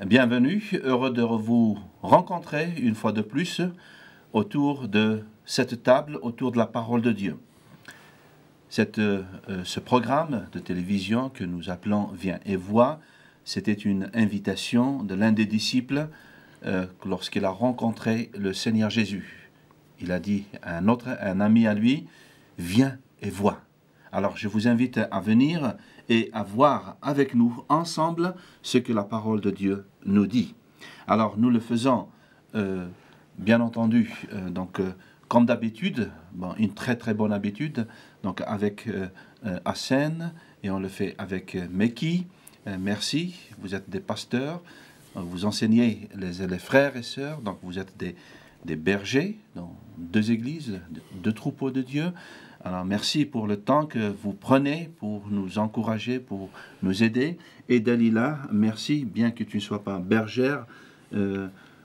Bienvenue, heureux de vous rencontrer une fois de plus autour de cette table, autour de la parole de Dieu. Ce programme de télévision que nous appelons Viens et vois, c'était une invitation de l'un des disciples lorsqu'il a rencontré le Seigneur Jésus. Il a dit à un ami à lui, viens et vois. Alors je vous invite à venir et à voir avec nous ensemble ce que la parole de Dieu nous dit. Alors nous le faisons bien entendu comme d'habitude, une très très bonne habitude, donc avec Hassen, et on le fait avec Meki. Merci, vous êtes des pasteurs, vous enseignez les frères et sœurs, donc vous êtes des bergers dans 2 églises, 2 troupeaux de Dieu. Alors merci pour le temps que vous prenez pour nous encourager, pour nous aider. Et Dalila, merci, bien que tu ne sois pas bergère,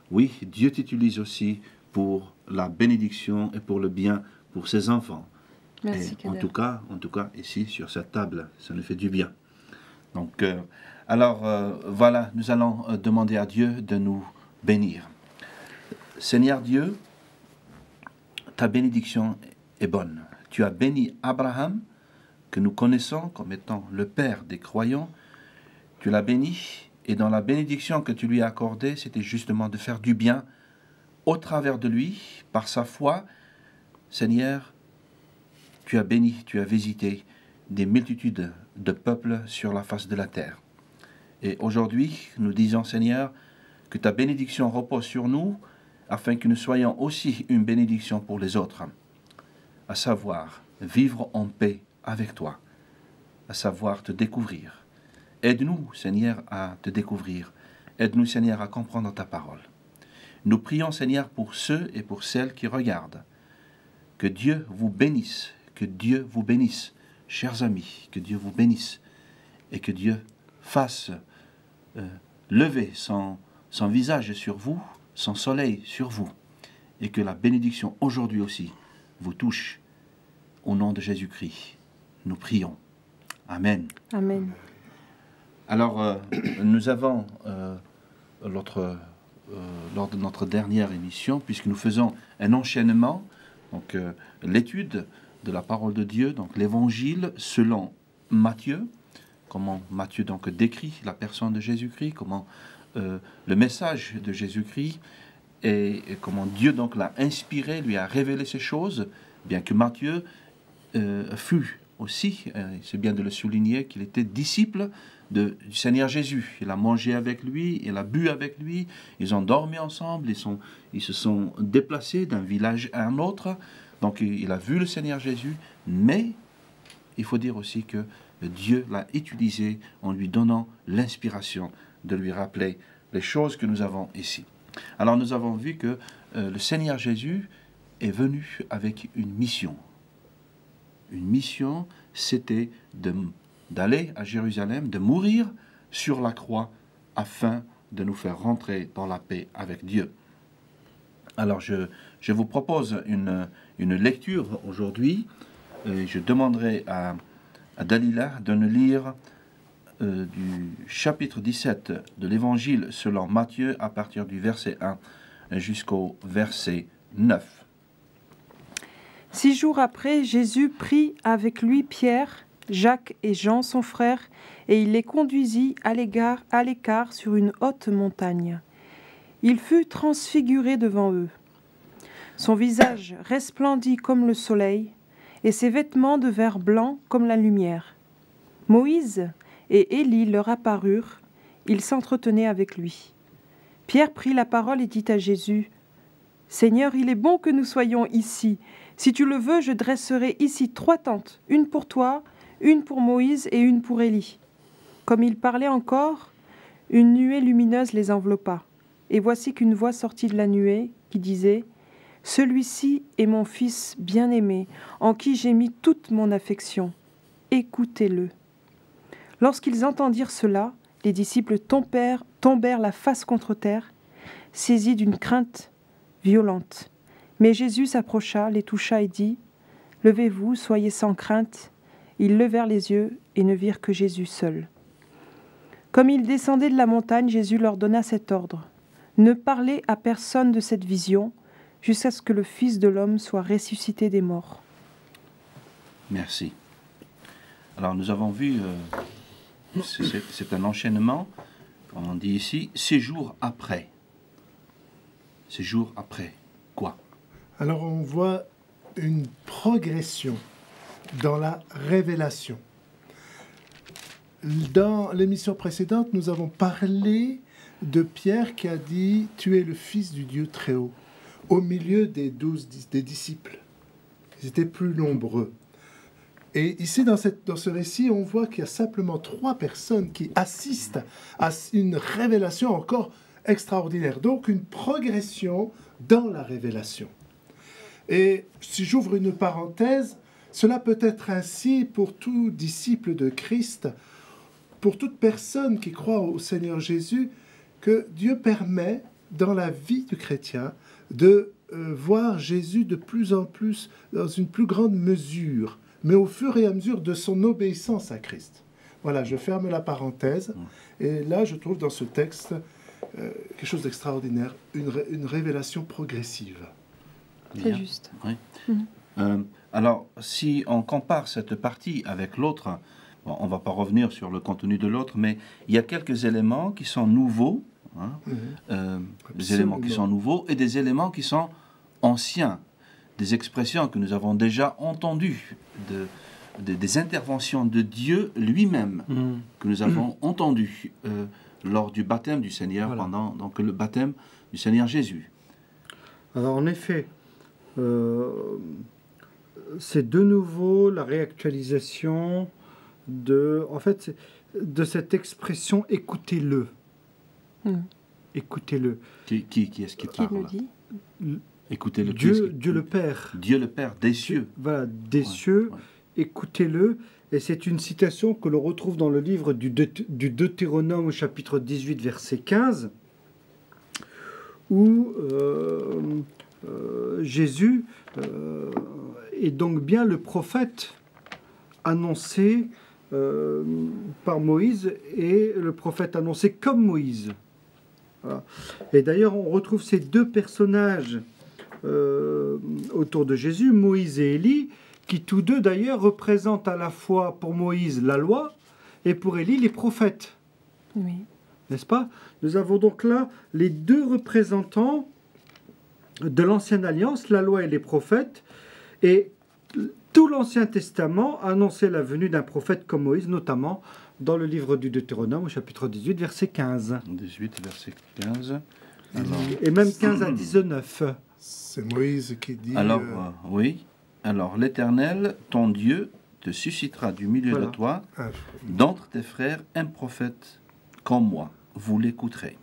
oui, Dieu t'utilise aussi pour la bénédiction et pour le bien pour ses enfants. Merci. Et en tout cas, ici, sur cette table, ça nous fait du bien. Donc, voilà, nous allons demander à Dieu de nous bénir. Seigneur Dieu, ta bénédiction est bonne. Tu as béni Abraham, que nous connaissons comme étant le père des croyants. Tu l'as béni, et dans la bénédiction que tu lui as accordée, c'était justement de faire du bien au travers de lui, par sa foi. Seigneur, tu as béni, tu as visité des multitudes de peuples sur la face de la terre. Et aujourd'hui, nous disons, Seigneur, que ta bénédiction repose sur nous, afin que nous soyons aussi une bénédiction pour les autres, à savoir vivre en paix avec toi, à savoir te découvrir. Aide-nous, Seigneur, à te découvrir. Aide-nous, Seigneur, à comprendre ta parole. Nous prions, Seigneur, pour ceux et pour celles qui regardent. Que Dieu vous bénisse, chers amis, que Dieu vous bénisse, et que Dieu fasse lever son visage sur vous, son soleil sur vous, et que la bénédiction aujourd'hui aussi vous touche. Au nom de Jésus-Christ, nous prions. Amen. Amen. Alors, nous avons, lors de notre dernière émission, puisque nous faisons un enchaînement, donc l'étude de la parole de Dieu, donc l'évangile selon Matthieu, comment Matthieu donc décrit la personne de Jésus-Christ, comment le message de Jésus-Christ, et comment Dieu donc l'a inspiré, lui a révélé ces choses, bien que Matthieu fut aussi, c'est bien de le souligner, qu'il était disciple du Seigneur Jésus. Il a mangé avec lui, il a bu avec lui, ils ont dormi ensemble, ils se sont déplacés d'un village à un autre, donc il a vu le Seigneur Jésus, mais il faut dire aussi que Dieu l'a utilisé en lui donnant l'inspiration de lui rappeler les choses que nous avons ici. Alors nous avons vu que le Seigneur Jésus est venu avec une mission. Une mission, c'était d'aller à Jérusalem, de mourir sur la croix afin de nous faire rentrer dans la paix avec Dieu. Alors je vous propose une lecture aujourd'hui. Je demanderai à Dalila de nous lire du chapitre 17 de l'Évangile selon Matthieu à partir du verset 1 jusqu'au verset 9. 6 jours après, Jésus prit avec lui Pierre, Jacques et Jean, son frère, et il les conduisit à l'écart sur une haute montagne. Il fut transfiguré devant eux. Son visage resplendit comme le soleil, et ses vêtements devinrent blancs comme la lumière. Moïse et Élie leur apparurent, ils s'entretenaient avec lui. Pierre prit la parole et dit à Jésus, « Seigneur, il est bon que nous soyons ici. Si tu le veux, je dresserai ici 3 tentes, une pour toi, une pour Moïse et une pour Élie. » Comme il parlait encore, une nuée lumineuse les enveloppa. Et voici qu'une voix sortit de la nuée qui disait, « Celui-ci est mon fils bien-aimé, en qui j'ai mis toute mon affection. Écoutez-le. » Lorsqu'ils entendirent cela, les disciples tombèrent la face contre terre, saisis d'une crainte violente. Mais Jésus s'approcha, les toucha et dit, « Levez-vous, soyez sans crainte. » Ils levèrent les yeux et ne virent que Jésus seul. Comme ils descendaient de la montagne, Jésus leur donna cet ordre. Ne parlez à personne de cette vision, jusqu'à ce que le Fils de l'homme soit ressuscité des morts. Merci. Alors nous avons vu, c'est un enchaînement, comme on dit ici, 6 jours après. 6 jours après quoi? Alors on voit une progression dans la révélation. Dans l'émission précédente, nous avons parlé de Pierre qui a dit « Tu es le Fils du Dieu très haut » au milieu des disciples. Ils étaient plus nombreux. Et ici, dans ce récit, on voit qu'il y a simplement 3 personnes qui assistent à une révélation encore extraordinaire. Donc, une progression dans la révélation. Et si j'ouvre une parenthèse, cela peut être ainsi pour tout disciple de Christ, pour toute personne qui croit au Seigneur Jésus, que Dieu permet dans la vie du chrétien de voir Jésus de plus en plus dans une plus grande mesure, mais au fur et à mesure de son obéissance à Christ. Voilà, je ferme la parenthèse. Et là, je trouve dans ce texte quelque chose d'extraordinaire, une révélation progressive. C'est juste. Oui. Alors, si on compare cette partie avec l'autre, bon, on ne va pas revenir sur le contenu de l'autre, mais il y a quelques éléments qui sont nouveaux, des éléments qui sont nouveaux et des éléments qui sont anciens, des expressions que nous avons déjà entendues, des interventions de Dieu lui-même, que nous avons entendues lors du baptême du Seigneur, voilà, pendant donc, le baptême du Seigneur Jésus. Alors en effet, c'est de nouveau la réactualisation de cette expression « écoutez-le ». Écoutez-le. Qui est-ce qui parle? Qui le dit? Écoutez-le. Dieu le Père. Dieu le Père, des cieux. Voilà, des cieux, écoutez-le. Et c'est une citation que l'on retrouve dans le livre du Deutéronome au chapitre 18, verset 15, où Jésus est donc bien le prophète annoncé par Moïse et le prophète annoncé comme Moïse. Voilà. Et d'ailleurs, on retrouve ces 2 personnages autour de Jésus, Moïse et Élie, qui tous 2 d'ailleurs représentent à la fois pour Moïse la loi et pour Élie les prophètes. Oui. N'est-ce pas? Nous avons donc là les 2 représentants de l'Ancienne Alliance, la loi et les prophètes, et tout l'Ancien Testament annonçait la venue d'un prophète comme Moïse, notamment dans le livre du Deutéronome, au chapitre 18, verset 15. 18, verset 15. Alors, et même 15 à 19. C'est Moïse qui dit... Alors, oui. Alors, l'Éternel, ton Dieu, te suscitera du milieu de toi, d'entre tes frères, un prophète comme moi. Vous l'écouterez.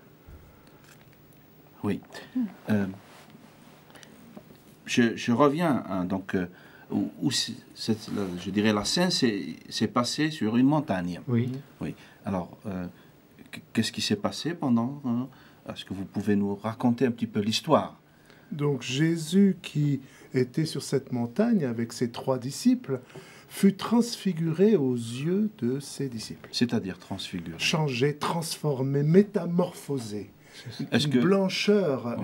Oui. Je reviens, hein, donc, où je dirais la scène s'est passée sur une montagne. Oui. Oui. Alors, qu'est-ce qui s'est passé pendant... Est-ce que vous pouvez nous raconter un petit peu l'histoire? Donc, Jésus, qui était sur cette montagne avec ses 3 disciples, fut transfiguré aux yeux de ses disciples. C'est-à-dire transfiguré. Changé, transformé, métamorphosé. Une blancheur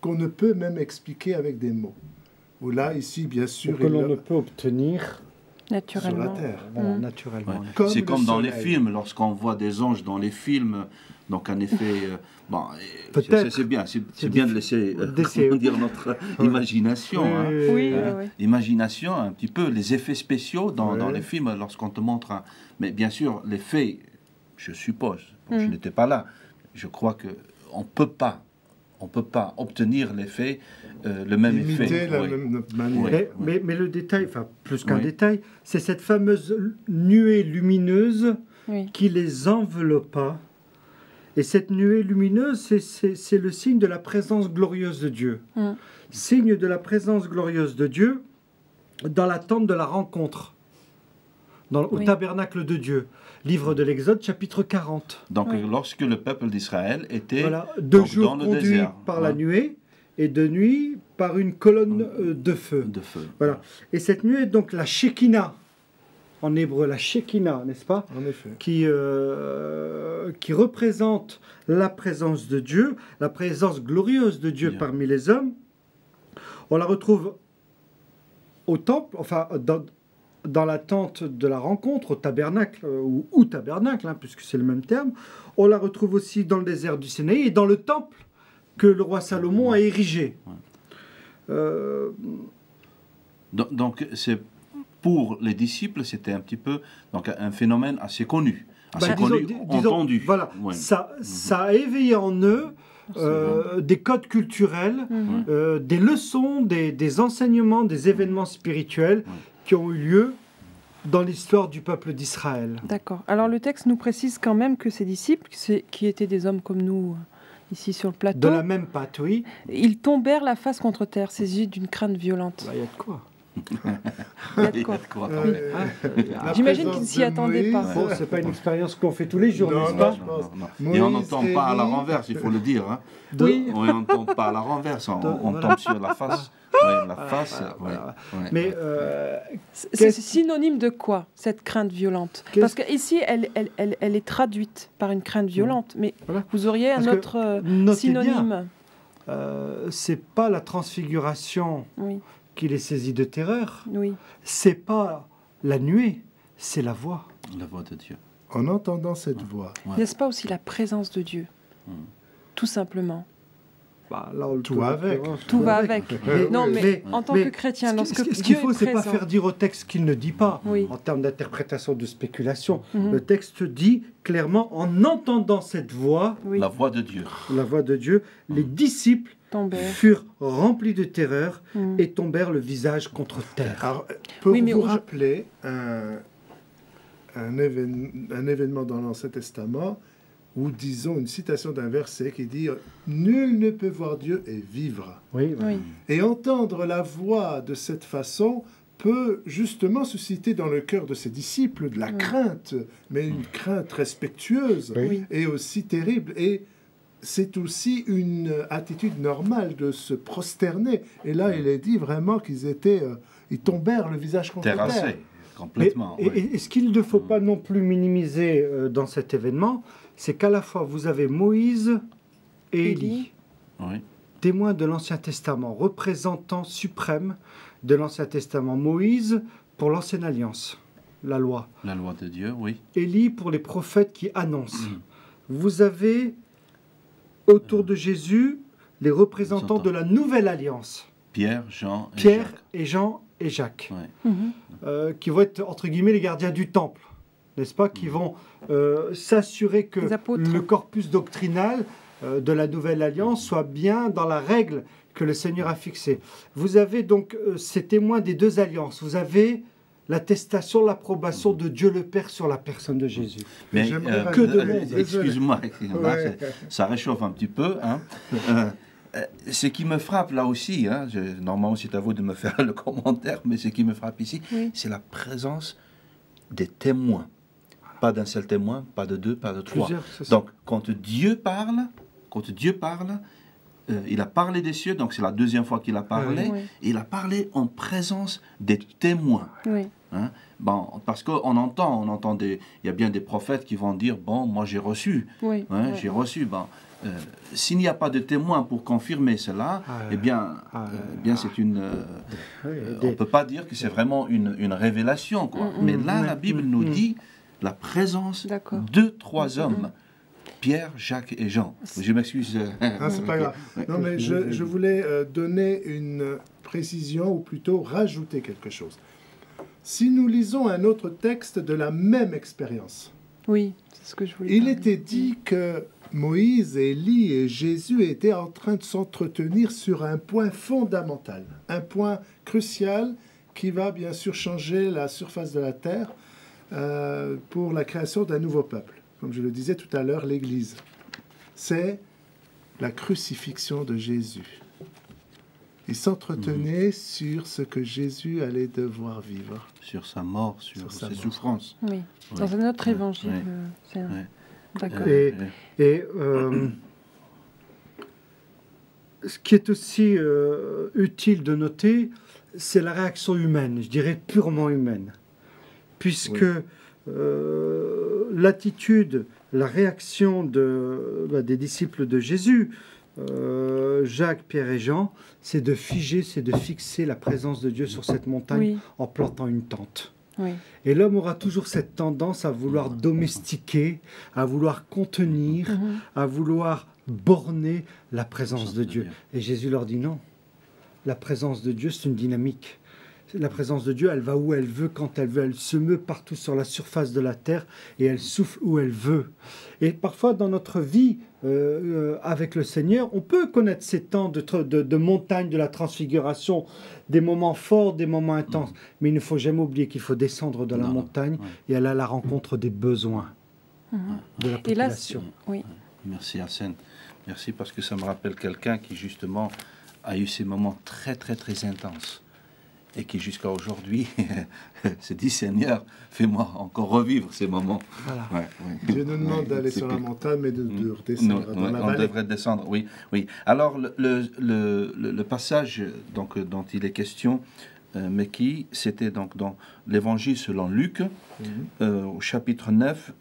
qu'on ne peut même expliquer avec des mots. Ou là, ici, bien sûr... que l'on ne peut obtenir naturellement. Sur la terre. Voilà, naturellement. Ouais. C'est comme dans les films, lorsqu'on voit des anges dans les films, donc en effet, bon, c'est bien de laisser dire notre imagination. Oui. Imagination, un petit peu, les effets spéciaux dans les films, lorsqu'on te montre... Mais bien sûr, les faits, je suppose, je n'étais pas là, je crois qu'on ne peut pas obtenir l'effet, le même effet. La même manière. Mais le détail, enfin plus qu'un détail, c'est cette fameuse nuée lumineuse qui les enveloppa. Et cette nuée lumineuse, c'est le signe de la présence glorieuse de Dieu. Signe de la présence glorieuse de Dieu dans la tente de la rencontre, au tabernacle de Dieu. Livre de l'Exode, chapitre 40. Donc, lorsque le peuple d'Israël était de jour dans le conduit désert, par la nuée et de nuit par une colonne de feu. De feu. Voilà. Et cette nuée est donc la Shekinah, en hébreu la Shekinah, n'est-ce pas? En effet. Qui représente la présence de Dieu, la présence glorieuse de Dieu Bien. parmi les hommes. On la retrouve au temple, enfin dans la tente de la rencontre, au tabernacle, ou tabernacle, hein, puisque c'est le même terme. On la retrouve aussi dans le désert du Sinaï et dans le temple que le roi Salomon a érigé. Donc, c'est pour les disciples, c'était un petit peu donc, un phénomène assez connu. Assez connu, entendu. Voilà, Ouais. ça a éveillé en eux des codes culturels, des leçons, des enseignements, des événements spirituels qui ont eu lieu dans l'histoire du peuple d'Israël. D'accord. Alors le texte nous précise quand même que ces disciples, qui étaient des hommes comme nous ici sur le plateau, De la même pâte, oui. ils tombèrent la face contre terre, saisis d'une crainte violente. Bah, il y a de quoi. Il y a de quoi. Oui. La J'imagine présence qu'ils ne s'y de attendaient pas. Moïse- Bon, c'est pas une expérience qu'on fait tous les jours, Non, n'est-ce non, pas? je pense. Et on Moïse, n'entend pas à la Élie- renverse, il faut le dire. Hein. Oui. On n'entend pas à la renverse, on Voilà. tombe sur la face. Ouais, la face. Voilà. Ouais. Mais C'est synonyme de quoi, cette crainte violente? Parce qu'ici, elle est traduite par une crainte violente, mais Voilà. vous auriez un Parce que autre notez bien, synonyme. c'est pas la transfiguration Oui, qui les saisit de terreur, oui. c'est pas la nuée, c'est la voix. La voix de Dieu. En entendant cette voix, Ouais. N'est-ce pas aussi la présence de Dieu? Tout simplement. Bah, là, Tout va avec. Tout va avec. Mais- Non, mais, mais- en tant mais que chrétien, Ce lorsque qu'il Dieu faut, est c'est pas présent, faire dire au texte qu'il ne dit pas, Oui. en termes d'interprétation, de spéculation. Mhm. Le texte dit clairement, en entendant cette voix, oui, La voix de Dieu. la voix de Dieu, les disciples tombèrent. furent remplis de terreur Mhm. et tombèrent le visage contre terre. alors, pour Oui, mais vous au- rappeler un événement dans l'Ancien Testament, ou disons une citation d'un verset qui dit « Nul ne peut voir Dieu et vivre ». Oui, voilà. Oui, Et entendre la voix de cette façon peut justement susciter dans le cœur de ses disciples de la crainte, mais une crainte respectueuse oui. et aussi terrible. Et c'est aussi une attitude normale de se prosterner. Et là, il est dit vraiment qu'ils étaient, ils tombèrent le visage contre terre. Terrassé, complètement. Mais- ouais. et ce qu'il ne faut pas non plus minimiser dans cet événement, c'est qu'à la fois vous avez Moïse et Élie, Élie. Oui. témoins de l'Ancien Testament, représentants suprêmes de l'Ancien Testament. Moïse pour l'Ancienne Alliance, la loi. La loi de Dieu, oui. Élie pour les prophètes qui annoncent. Vous avez autour de Jésus les représentants de la Nouvelle Alliance, Pierre, Jean et Pierre Jacques. et Jean et Jacques. Ouais. Mhm. Qui vont être, entre guillemets, les gardiens du temple, n'est-ce pas, qui vont s'assurer que Les apôtres. le corpus doctrinal de la Nouvelle Alliance soit bien dans la règle que le Seigneur a fixée. Vous avez donc ces témoins des deux alliances. Vous avez l'attestation, l'approbation de Dieu le Père sur la personne de Jésus. Mais J'aimerais que de monde. excuse-moi, Ouais. ça réchauffe un petit peu. Hein. Ce qui me frappe là aussi, hein, normalement c'est à vous de me faire le commentaire, mais ce qui me frappe ici, Oui. c'est la présence des témoins. Pas d'un seul témoin, pas de deux, pas de trois. Plusieurs, c'est ça. Donc quand Dieu parle, il a parlé des cieux, donc c'est la deuxième fois qu'il a parlé, Oui. et il a parlé en présence des témoins. Oui. Hein? Bon, parce qu'on entend il y a bien des prophètes qui vont dire, bon, moi j'ai reçu, Oui. hein, Ouais. j'ai reçu. Bon, s'il n'y a pas de témoins pour confirmer cela, eh bien, c'est une... on ne peut pas dire que c'est vraiment une révélation, quoi. Mais là, la Bible nous dit la présence D'accord. de trois hommes, Pierre, Jacques et Jean. Je m'excuse. Ah, c'est pas grave. Non, mais je voulais donner une précision, ou plutôt rajouter quelque chose. Si nous lisons un autre texte de la même expérience, Oui, c'est ce que je voulais il parler. était dit que Moïse, Élie et Jésus étaient en train de s'entretenir sur un point fondamental, un point crucial qui va bien sûr changer la surface de la terre pour la création d'un nouveau peuple. Comme je le disais tout à l'heure, l'Église. C'est la crucifixion de Jésus. Ils s'entretenaient sur ce que Jésus allait devoir vivre. Sur sa mort, sur Sur sa ses mort. souffrances. Oui. Dans un autre évangile. Ouais. C'est un- Ouais. D'accord. Et ce qui est aussi utile de noter, c'est la réaction humaine, je dirais purement humaine. puisque l'attitude, la réaction des disciples de Jésus, Jacques, Pierre et Jean, c'est de figer, c'est de fixer la présence de Dieu sur cette montagne en plantant une tente. Oui. Et l'homme aura toujours cette tendance à vouloir domestiquer, à vouloir contenir, à vouloir borner la présence de Dieu. Et Jésus leur dit non. La présence de Dieu, c'est une dynamique. La présence de Dieu, elle va où elle veut, quand elle veut. Elle se meut partout sur la surface de la terre et elle souffle où elle veut. Et parfois, dans notre vie avec le Seigneur, on peut connaître ces temps de montagne, de la transfiguration, des moments forts, des moments intenses. Mais il ne faut jamais oublier qu'il faut descendre de la montagne et aller à la rencontre des besoins de la population. Et là, Merci Arsène. Merci parce que ça me rappelle quelqu'un qui justement a eu ces moments très très très intenses. Et qui jusqu'à aujourd'hui se dit Seigneur, fais-moi encore revivre ces moments. Voilà. Dieu nous demande d'aller sur la montagne, mais de redescendre dans la vallée. On devrait descendre, oui. Alors le passage donc, dont il est question, Meki, c'était donc dans l'Évangile selon Luc, au chapitre 9,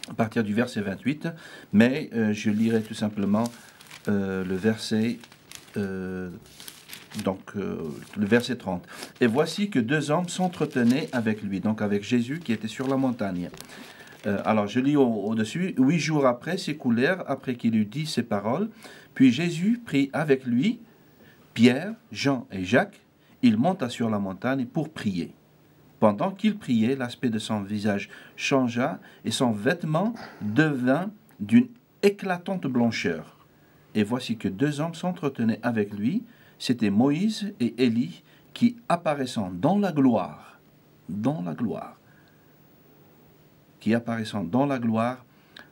à partir du verset 28, mais je lirai tout simplement le verset... le verset 30. Et voici que 2 hommes s'entretenaient avec lui, donc avec Jésus qui était sur la montagne. Alors je lis au-dessus, 8 jours après s'écoulèrent, après qu'il eut dit ces paroles, puis Jésus prit avec lui Pierre, Jean et Jacques, il monta sur la montagne pour prier. Pendant qu'il priait, l'aspect de son visage changea et son vêtement devint d'une éclatante blancheur. Et voici que 2 hommes s'entretenaient avec lui, c'était Moïse et Élie qui, apparaissant dans la gloire,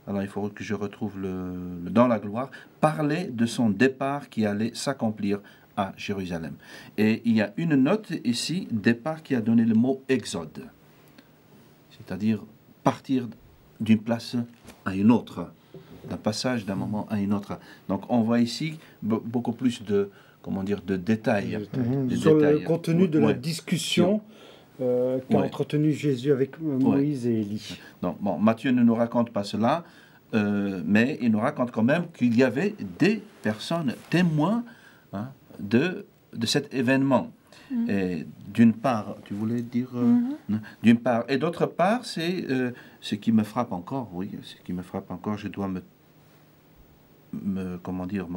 alors il faut que je retrouve le dans la gloire, parlaient de son départ qui allait s'accomplir à Jérusalem. Et il y a une note ici, départ, qui a donné le mot exode, c'est-à-dire partir d'une place à une autre, d'un passage d'un moment à une autre. Donc on voit ici beaucoup plus de détails. Sur le contenu de la discussion qu'a entretenu Jésus avec Moïse et Élie. Non, bon, Matthieu ne nous raconte pas cela, mais il nous raconte quand même qu'il y avait des personnes témoins de cet événement. Et d'une part, tu voulais dire d'une part, et d'autre part, c'est ce qui me frappe encore, je dois me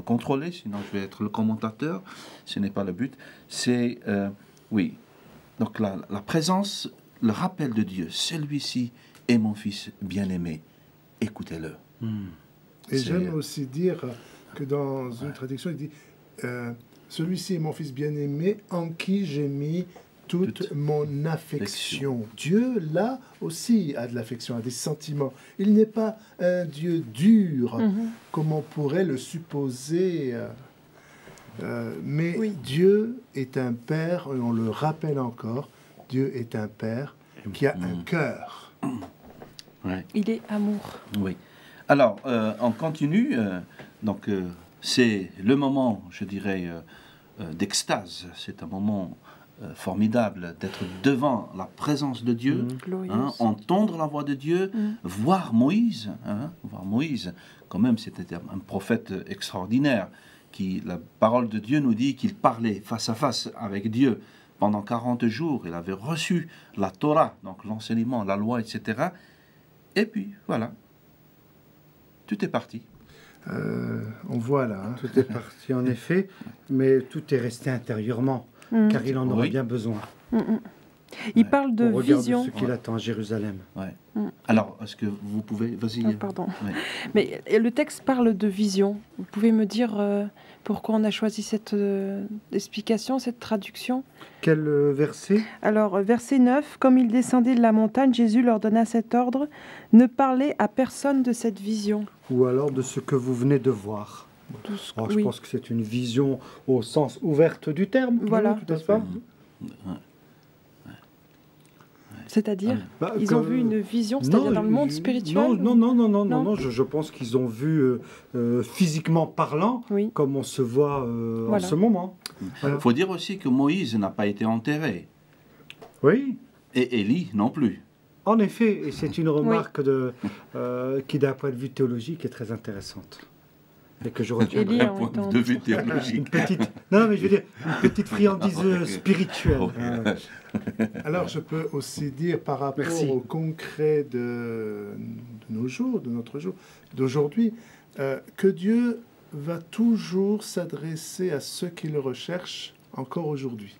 contrôler, sinon je vais être le commentateur, ce n'est pas le but, c'est, donc la présence, le rappel de Dieu, celui-ci est mon fils bien-aimé, écoutez-le. Et j'aime aussi dire que dans une traduction, il dit, celui-ci est mon fils bien-aimé en qui j'ai mis toute mon affection. Dieu, là aussi, a de l'affection, a des sentiments. Il n'est pas un Dieu dur, comme on pourrait le supposer. Mais Dieu est un Père, et on le rappelle encore, Dieu est un Père qui a un cœur. Il est amour. Oui. Alors, on continue. Donc, c'est le moment, je dirais, d'extase. C'est un moment formidable d'être devant la présence de Dieu, entendre la voix de Dieu, voir Moïse, quand même c'était un prophète extraordinaire, la parole de Dieu nous dit qu'il parlait face à face avec Dieu pendant 40 jours, il avait reçu la Torah, donc l'enseignement, la loi, etc. Et puis voilà, tout est parti. On voit là. Tout est parti en effet, mais tout est resté intérieurement. Car il en aura bien besoin. Il parle de vision. De ce qu'il attend à Jérusalem. Alors, est-ce que vous pouvez... Vas-y. Pardon. Mais le texte parle de vision. Vous pouvez me dire pourquoi on a choisi cette explication, cette traduction? Quel verset? Alors, verset 9. Comme il descendait de la montagne, Jésus leur donna cet ordre: ne parlez à personne de cette vision. Ou alors de ce que vous venez de voir. Je pense que c'est une vision au sens ouverte du terme. Voilà. N'est-ce pas? C'est-à-dire, ils ont vu une vision, c'est-à-dire dans le monde spirituel? Non, je pense qu'ils ont vu physiquement parlant, comme on se voit en ce moment. Il faut dire aussi que Moïse n'a pas été enterré. Oui. Et Élie non plus. En effet, et c'est une remarque qui, d'un point de vue théologique, est très intéressante. Et que je retiens. D'un point de vue théologique. Non, mais je veux dire, une petite friandise spirituelle. Alors, je peux aussi dire, par rapport au concret de nos jours, de notre jour, d'aujourd'hui, que Dieu va toujours s'adresser à ceux qui le recherchent encore aujourd'hui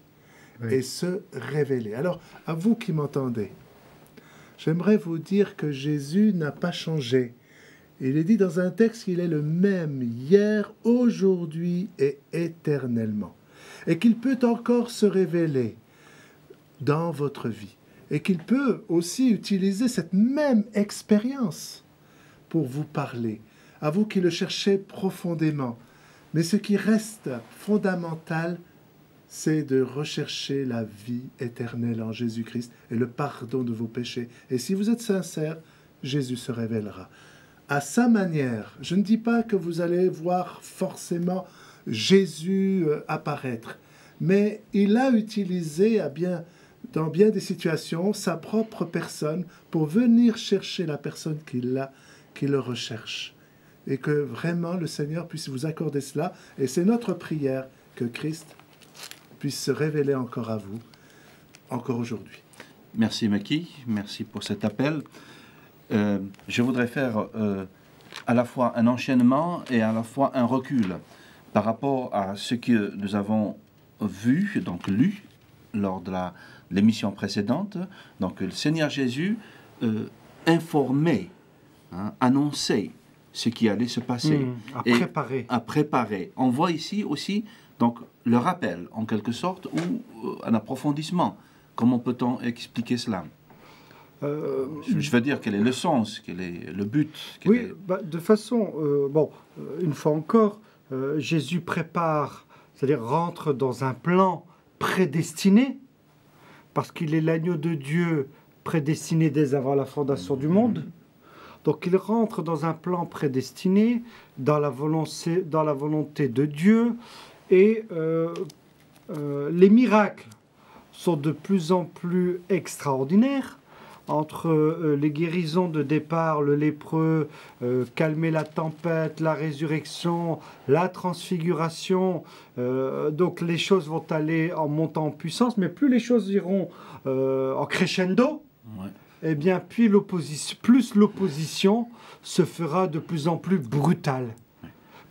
et se révéler. Alors, à vous qui m'entendez, j'aimerais vous dire que Jésus n'a pas changé. Il est dit dans un texte qu'il est le même hier, aujourd'hui et éternellement. Et qu'il peut encore se révéler dans votre vie. Et qu'il peut aussi utiliser cette même expérience pour vous parler, à vous qui le cherchez profondément. Mais ce qui reste fondamental, c'est de rechercher la vie éternelle en Jésus-Christ et le pardon de vos péchés. Et si vous êtes sincère, Jésus se révélera. À sa manière, je ne dis pas que vous allez voir forcément Jésus apparaître, mais il a utilisé dans bien des situations sa propre personne pour venir chercher la personne qui le recherche. Et que vraiment le Seigneur puisse vous accorder cela. Et c'est notre prière que Christ puisse se révéler encore à vous, encore aujourd'hui. Merci Maki, merci pour cet appel. Je voudrais faire à la fois un enchaînement et à la fois un recul par rapport à ce que nous avons vu, donc lu, lors de l'émission précédente. Donc le Seigneur Jésus informait, annonçait ce qui allait se passer. À préparer. On voit ici aussi donc, le rappel, en quelque sorte, ou un approfondissement. Comment peut-on expliquer cela ? Je veux dire, quel est le sens, quel est le but ? De façon... une fois encore, Jésus prépare, c'est-à-dire rentre dans un plan prédestiné, parce qu'il est l'agneau de Dieu prédestiné dès avant la fondation du monde. Donc il rentre dans un plan prédestiné, dans la volonté de Dieu, et les miracles sont de plus en plus extraordinaires. Entre les guérisons de départ, le lépreux, calmer la tempête, la résurrection, la transfiguration. Donc les choses vont aller en montant en puissance, mais plus les choses iront en crescendo, eh bien plus l'opposition se fera de plus en plus brutale.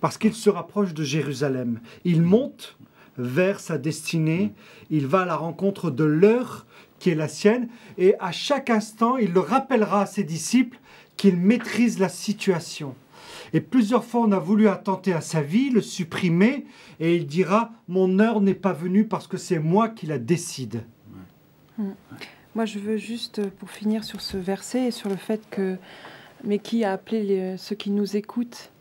Parce qu'il se rapproche de Jérusalem. Il monte vers sa destinée, il va à la rencontre de l'heure qui est la sienne, et à chaque instant, il le rappellera à ses disciples qu'il maîtrise la situation. Et plusieurs fois, on a voulu attenter à sa vie, le supprimer, et il dira « Mon heure n'est pas venue parce que c'est moi qui la décide. » Moi, je veux juste, pour finir sur ce verset, et sur le fait que Meki a appelé ceux qui nous écoutent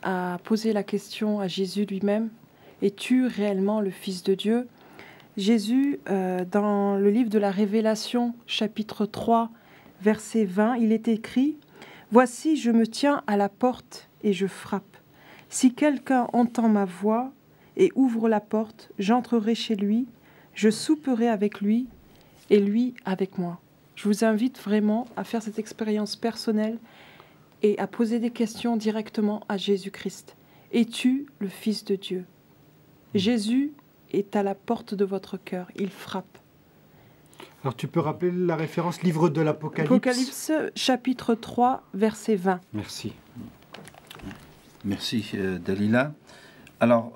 à poser la question à Jésus lui-même « Es-tu réellement le Fils de Dieu ?» Jésus, dans le livre de la Révélation, chapitre 3, verset 20, il est écrit « Voici, je me tiens à la porte et je frappe. Si quelqu'un entend ma voix et ouvre la porte, j'entrerai chez lui, je souperai avec lui et lui avec moi. » Je vous invite vraiment à faire cette expérience personnelle et à poser des questions directement à Jésus-Christ. Es-tu le Fils de Dieu ? Jésus est à la porte de votre cœur, il frappe. Alors tu peux rappeler la référence, livre de l'Apocalypse. Apocalypse, chapitre 3, verset 20. Merci. Merci Dalila. Alors,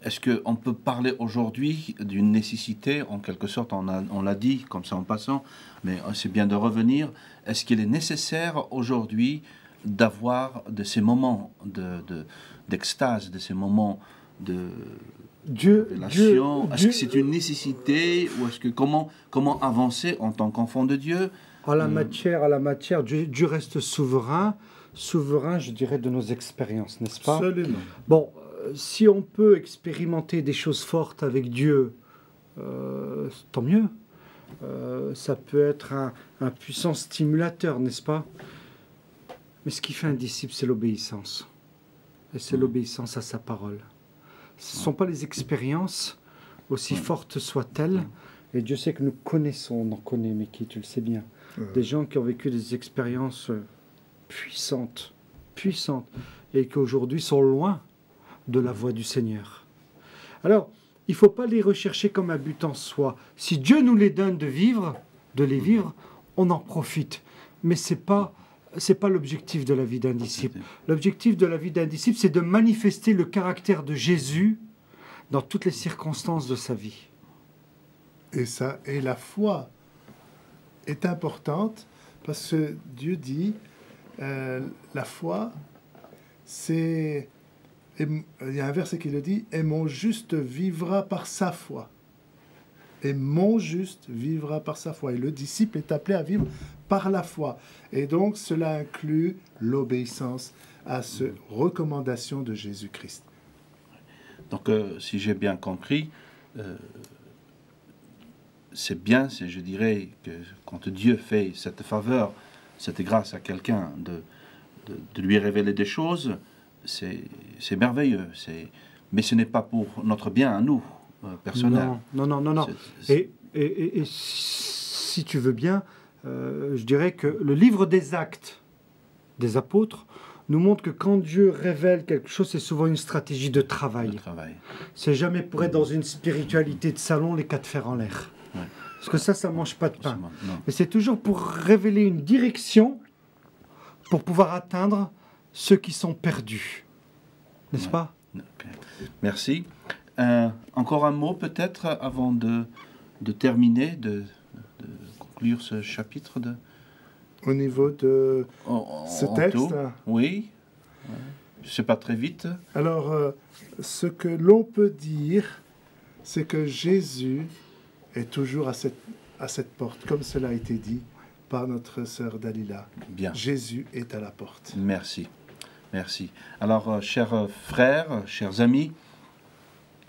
est-ce qu'on peut parler aujourd'hui d'une nécessité, en quelque sorte, on l'a dit comme ça en passant, mais c'est bien de revenir, est-ce qu'il est nécessaire aujourd'hui d'avoir de ces moments d'extase, de ces moments de révélation? Est-ce que c'est une nécessité ou est-ce que comment avancer en tant qu'enfant de Dieu? À la matière, Dieu reste souverain, je dirais, de nos expériences, n'est-ce pas? Absolument. Bon, si on peut expérimenter des choses fortes avec Dieu, tant mieux. Ça peut être un puissant stimulateur, n'est-ce pas? Mais ce qui fait un disciple, c'est l'obéissance. Et c'est l'obéissance à sa parole. Ce ne sont pas les expériences, aussi fortes soient-elles, Et Dieu sait que nous connaissons, on en connaît, mais qui, tu le sais bien, des gens qui ont vécu des expériences puissantes, et qui aujourd'hui sont loin de la voie du Seigneur. Alors, il ne faut pas les rechercher comme un but en soi. Si Dieu nous les donne de les vivre, on en profite. Mais ce n'est pas l'objectif de la vie d'un disciple. L'objectif de la vie d'un disciple, c'est de manifester le caractère de Jésus dans toutes les circonstances de sa vie. Et la foi est importante parce que Dieu dit, la foi, c'est... Il y a un verset qui le dit, « Et mon juste vivra par sa foi. » Et mon juste vivra par sa foi. Et le disciple est appelé à vivre par la foi. Et donc, cela inclut l'obéissance à ces recommandations de Jésus-Christ. Donc, si j'ai bien compris, c'est bien, je dirais, que quand Dieu fait cette faveur, cette grâce à quelqu'un de lui révéler des choses, c'est merveilleux. Mais ce n'est pas pour notre bien à nous, personnel. Non. Et si tu veux bien, je dirais que le livre des Actes des Apôtres nous montre que quand Dieu révèle quelque chose, c'est souvent une stratégie de travail. C'est jamais pour être dans une spiritualité de salon, les quatre fers en l'air. Ouais. Parce que ça ne mange pas de pain. Mais c'est toujours pour révéler une direction pour pouvoir atteindre ceux qui sont perdus. N'est-ce pas? Okay. Merci. Encore un mot peut-être avant de terminer, de conclure ce chapitre au niveau de ce texte. Oui. Je ne sais pas très vite. Alors, ce que l'on peut dire, c'est que Jésus est toujours à cette porte, comme cela a été dit par notre sœur Dalila. Bien. Jésus est à la porte. Merci. Merci. Alors, chers frères, chers amis,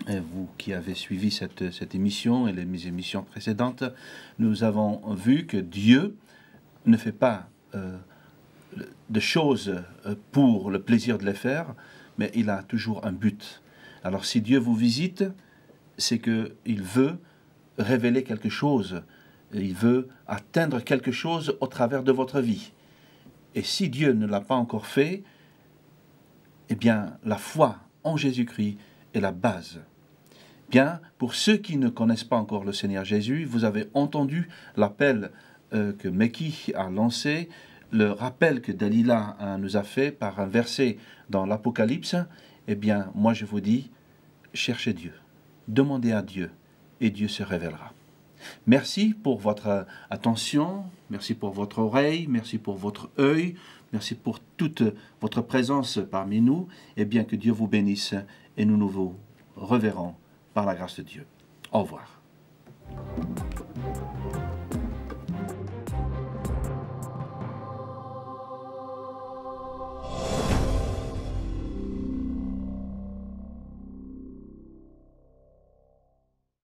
et vous qui avez suivi cette émission et les émissions précédentes, nous avons vu que Dieu ne fait pas de choses pour le plaisir de les faire, mais il a toujours un but. Alors si Dieu vous visite, c'est qu'il veut révéler quelque chose, il veut atteindre quelque chose au travers de votre vie. Et si Dieu ne l'a pas encore fait, eh bien la foi en Jésus-Christ est la base. Bien, pour ceux qui ne connaissent pas encore le Seigneur Jésus, vous avez entendu l'appel que Meki a lancé, le rappel que Dalila nous a fait par un verset dans l'Apocalypse. Eh bien, moi je vous dis, cherchez Dieu, demandez à Dieu, et Dieu se révélera. Merci pour votre attention, merci pour votre oreille, merci pour votre œil, merci pour toute votre présence parmi nous, et bien que Dieu vous bénisse, et nous nous reverrons par la grâce de Dieu. Au revoir.